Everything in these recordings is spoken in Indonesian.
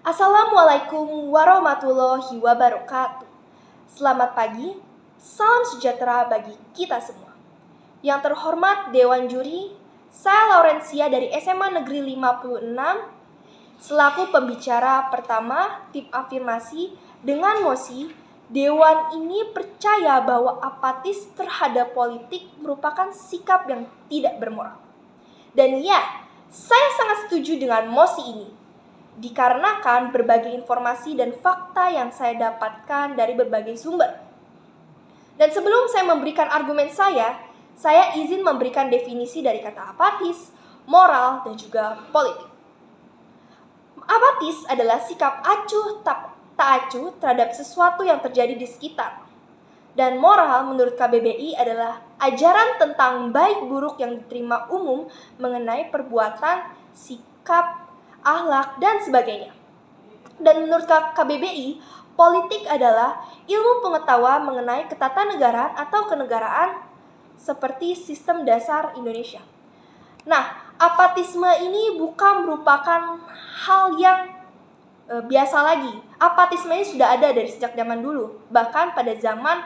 Assalamualaikum warahmatullahi wabarakatuh. Selamat pagi, salam sejahtera bagi kita semua. Yang terhormat Dewan Juri, saya Laurencia dari SMA Negeri 56, selaku pembicara pertama tim afirmasi dengan mosi, Dewan ini percaya bahwa apatis terhadap politik merupakan sikap yang tidak bermoral. Dan ya, saya sangat setuju dengan mosi ini. Dikarenakan berbagai informasi dan fakta yang saya dapatkan dari berbagai sumber. Dan sebelum saya memberikan argumen saya izin memberikan definisi dari kata apatis, moral, dan juga politik. Apatis adalah sikap acuh tak acuh terhadap sesuatu yang terjadi di sekitar. Dan moral menurut KBBI adalah ajaran tentang baik buruk yang diterima umum mengenai perbuatan, sikap, akhlak, dan sebagainya. Dan menurut KBBI, politik adalah ilmu pengetahuan mengenai ketatanegaraan atau kenegaraan seperti sistem dasar Indonesia. Nah, apatisme ini bukan merupakan hal yang biasa lagi. Apatisme ini sudah ada dari sejak zaman dulu, bahkan pada zaman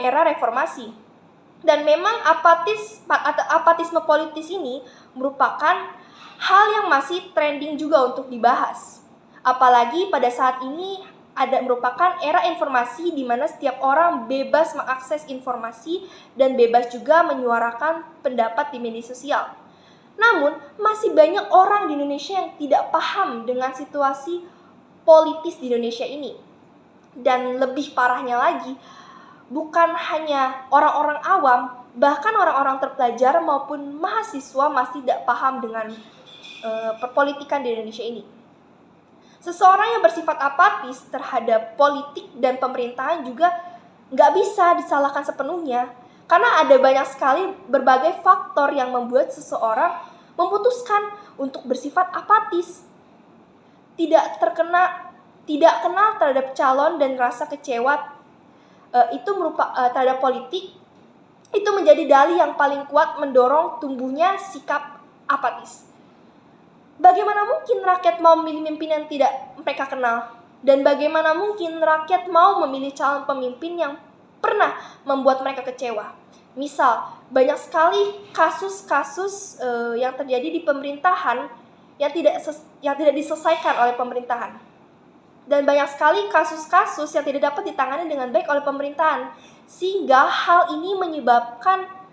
era reformasi. Dan memang apatisme politis ini merupakan hal yang masih trending juga untuk dibahas. Apalagi pada saat ini merupakan era informasi di mana setiap orang bebas mengakses informasi dan bebas juga menyuarakan pendapat di media sosial. Namun, masih banyak orang di Indonesia yang tidak paham dengan situasi politis di Indonesia ini. Dan lebih parahnya lagi, bukan hanya orang-orang awam, bahkan orang-orang terpelajar maupun mahasiswa masih tidak paham dengan perpolitikan di Indonesia ini. Seseorang yang bersifat apatis terhadap politik dan pemerintahan juga nggak bisa disalahkan sepenuhnya, karena ada banyak sekali berbagai faktor yang membuat seseorang memutuskan untuk bersifat apatis, tidak kenal terhadap calon dan rasa kecewa terhadap politik. Itu menjadi dalih yang paling kuat mendorong tumbuhnya sikap apatis. Bagaimana mungkin rakyat mau memilih pemimpin yang tidak mereka kenal? Dan bagaimana mungkin rakyat mau memilih calon pemimpin yang pernah membuat mereka kecewa? Misal, banyak sekali kasus-kasus yang terjadi di pemerintahan yang tidak diselesaikan oleh pemerintahan. Dan banyak sekali kasus-kasus yang tidak dapat ditangani dengan baik oleh pemerintahan. Sehingga hal ini menyebabkan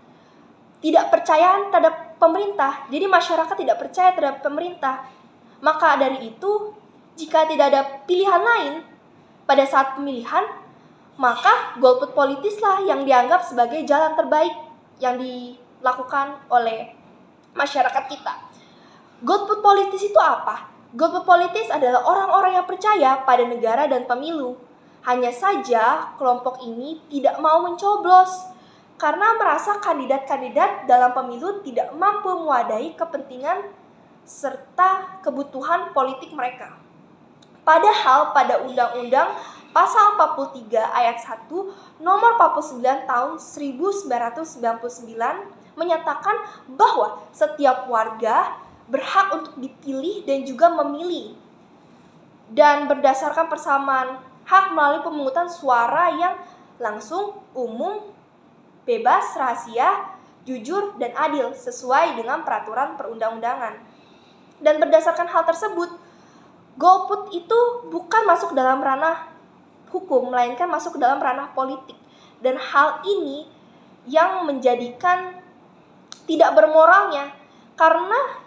tidak percayaan terhadap pemerintah. Jadi masyarakat tidak percaya terhadap pemerintah. Maka dari itu, jika tidak ada pilihan lain pada saat pemilihan, maka golput politislah yang dianggap sebagai jalan terbaik yang dilakukan oleh masyarakat kita. Golput politis itu apa? Golput politis adalah orang-orang yang percaya pada negara dan pemilu. Hanya saja kelompok ini tidak mau mencoblos karena merasa kandidat-kandidat dalam pemilu tidak mampu mewadahi kepentingan serta kebutuhan politik mereka. Padahal pada Undang-Undang Pasal 43 Ayat 1 Nomor 49 Tahun 1999 menyatakan bahwa setiap warga berhak untuk dipilih dan juga memilih. Dan berdasarkan persamaan hak melalui pemungutan suara yang langsung, umum, bebas, rahasia, jujur, dan adil sesuai dengan peraturan perundang-undangan. Dan berdasarkan hal tersebut, golput itu bukan masuk dalam ranah hukum, melainkan masuk dalam ranah politik. Dan hal ini yang menjadikan tidak bermoralnya, karena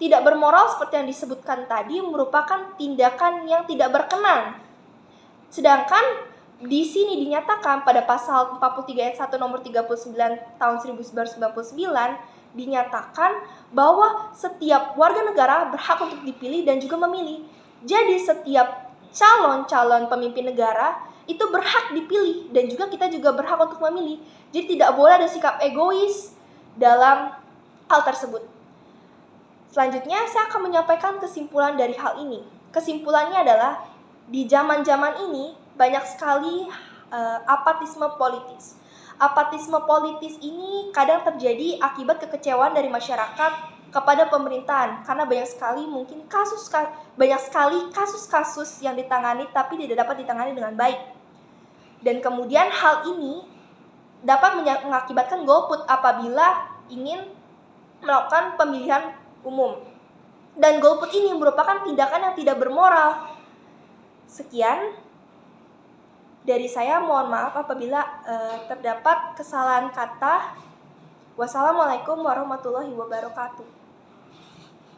tidak bermoral seperti yang disebutkan tadi merupakan tindakan yang tidak berkenan. Sedangkan di sini dinyatakan pada pasal 43 ayat 1 nomor 39 tahun 1999 dinyatakan bahwa setiap warga negara berhak untuk dipilih dan juga memilih. Jadi setiap calon pemimpin negara itu berhak dipilih dan juga kita juga berhak untuk memilih. Jadi tidak boleh ada sikap egois dalam hal tersebut. Selanjutnya saya akan menyampaikan kesimpulan dari hal ini. Kesimpulannya adalah di zaman-zaman ini banyak sekali apatisme politis. Apatisme politis ini kadang terjadi akibat kekecewaan dari masyarakat kepada pemerintahan, karena banyak sekali kasus-kasus yang ditangani tapi tidak dapat ditangani dengan baik. Dan kemudian hal ini dapat mengakibatkan golput apabila ingin melakukan pemilihan umum. Dan golput ini merupakan tindakan yang tidak bermoral. Sekian dari saya, mohon maaf apabila terdapat kesalahan kata. Wassalamualaikum warahmatullahi wabarakatuh.